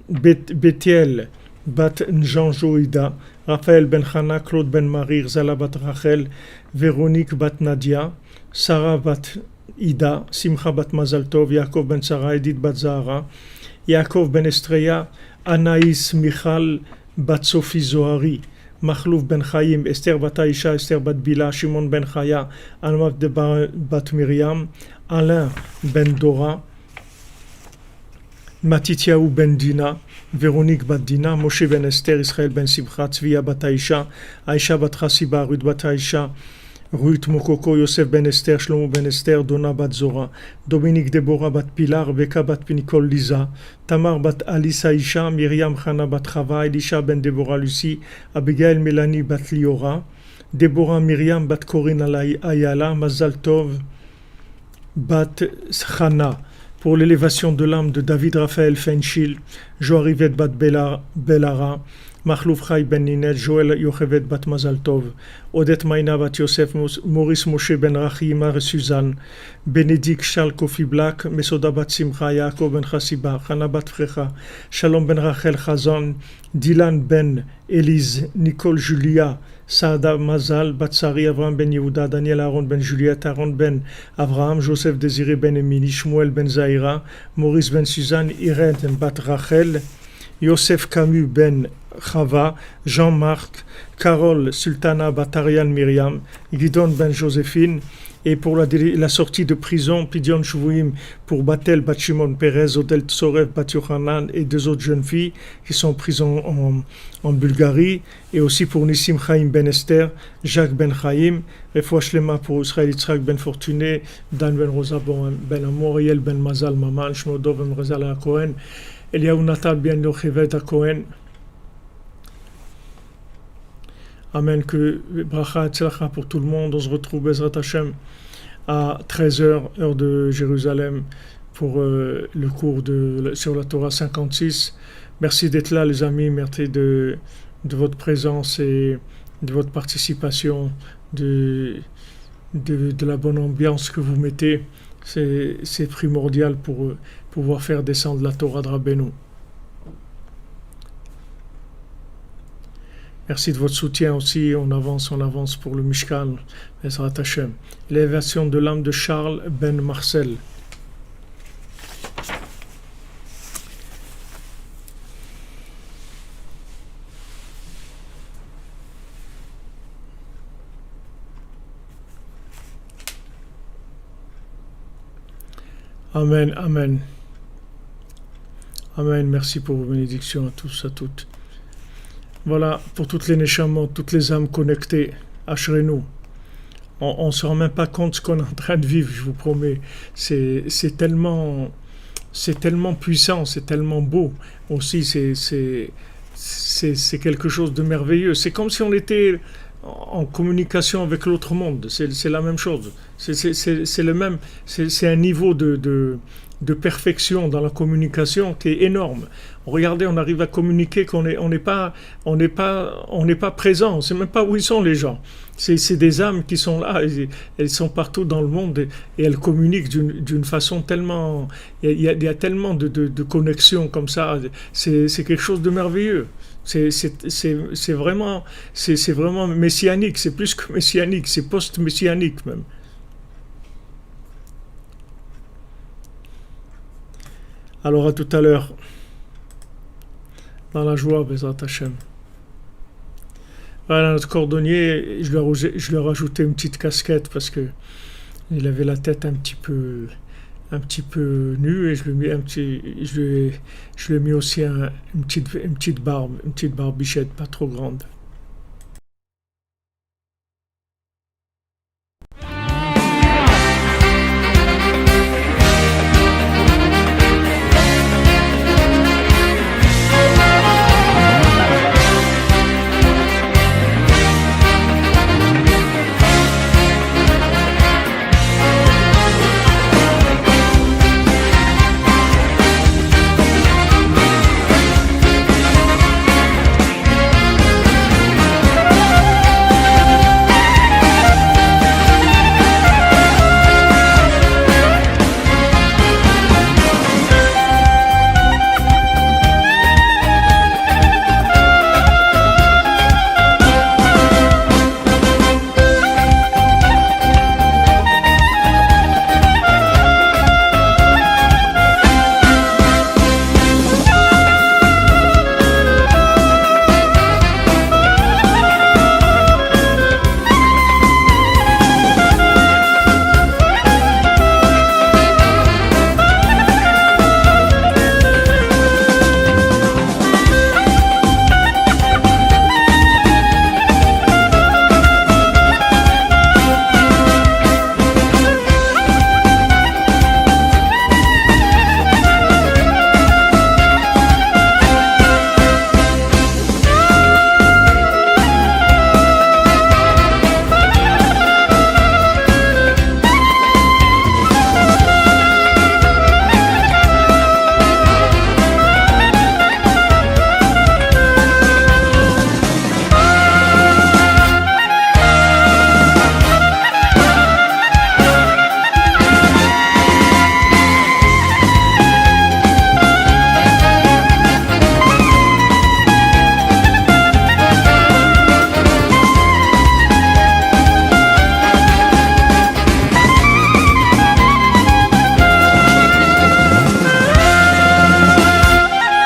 S1: Bethiel bat Njan Joïda, Raphaël ben Chana, Claude ben Marie, Zala bat Rachel, Véronique bat Nadia, Sarah bat Ida, Simcha bat Mazal Tov, Yaakov ben Sarah, Edith bat Zahara, Yaakov ben Estreya, Anaïs Michal bat Sophie Zohari, Machlouf ben Chaim, Esther bat Aïcha, Esther bat Bila, Shimon ben Chaya, Alma bat Myriam, Alain ben Dora, Matityahu ben Dina, Véronique bat Dina, Moshe ben Esther, Israël ben Simcha, Tzviya bat Aïcha, Aïcha bat Chassiba, Ruth bat Aïcha, Ruth Mokoko, Yosef ben Esther, Shlomo ben Esther, Donna bat Zora, Dominique Deborah bat Pilar, Rebecca bat Nicole Lisa, Tamar bat Alice Aïcha, Myriam Chana bat Chava, Elisha ben Deborah Lucie, Abigail Mélanie bat Liora, Deborah Myriam bat Corinne Ayala, Mazal Tov bat Chana. Pour l'élévation de l'âme de David Raphaël Feinchil, Joarivet bat Belara, Machlouf Chai ben Ninet, Joël Yochevet bat Mazal Tov, Odette Maïna bat Yosef, Maurice Moshe ben Rachi, Mar Suzanne, Bénédicte Charles Kofi Black, Mesoda bat Simcha, Yaakov ben Chassiba, Chana bat Frecha, Shalom ben Rachel Chazon, Dylan ben Élise, Nicole Julia, Saada Mazal, Batsari, Avraham ben Yehuda, Daniel Aaron ben Juliette, Aaron ben Avraham, Joseph Désiré ben Emily, Shmuel ben Zahira, Maurice ben Suzanne, Irène bat Rachel, Yosef Camus ben Chava, Jean-Marc, Carole Sultana Batarian Myriam, Guidon ben Joséphine, et pour la sortie de prison, Pidion Shuvouim pour Batel bat Shimon Perez, Odel Tsorev bat Yochanan et deux autres jeunes filles qui sont en prison en Bulgarie, et aussi pour Nissim Chaim ben Esther, Jacques ben Chaim, Refoua Shlema pour Israël Yitzhak ben Fortuné, Dan ben Rosa ben Amoriel ben Mazal Maman, Shmodo ben Rezala Cohen, Eliaou Natal ben Yochevet à Cohen. Amen, que bracha et tzlacha pour tout le monde. On se retrouve Bezrat Hashem à 13h, heure de Jérusalem, pour le cours sur la Torah 56. Merci d'être là les amis, merci de votre présence et de votre participation, de la bonne ambiance que vous mettez. C'est primordial pour pouvoir faire descendre la Torah de Rabbeinu. Merci de votre soutien aussi, on avance pour le Mishkan, Bezrat Hashem. L'élévation de l'âme de Charles ben Marcel. Amen, amen. Amen, merci pour vos bénédictions à tous, à toutes. Voilà, pour toutes les neshamot, toutes les âmes connectées, Ashrenu. On ne se rend même pas compte de ce qu'on est en train de vivre, je vous promets. C'est tellement puissant, c'est tellement beau. Aussi, c'est quelque chose de merveilleux. C'est comme si on était en communication avec l'autre monde. C'est la même chose. C'est le même. C'est un niveau de perfection dans la communication qui est énorme. Regardez, on arrive à communiquer qu'on n'est pas présent, on ne sait même pas où ils sont les gens. C'est des âmes qui sont là, elles sont partout dans le monde et elles communiquent d'une façon tellement... Il y a tellement de connexions comme ça, c'est quelque chose de merveilleux. C'est vraiment messianique, c'est plus que messianique, c'est post-messianique même. Alors à tout à l'heure, dans la joie, Bezrat Hashem. Voilà, notre cordonnier, je lui ai rajouté une petite casquette parce que il avait la tête un petit peu un petit peu nu et je lui ai mis un petit, je lui ai mis aussi une petite barbe, une petite barbichette pas trop grande.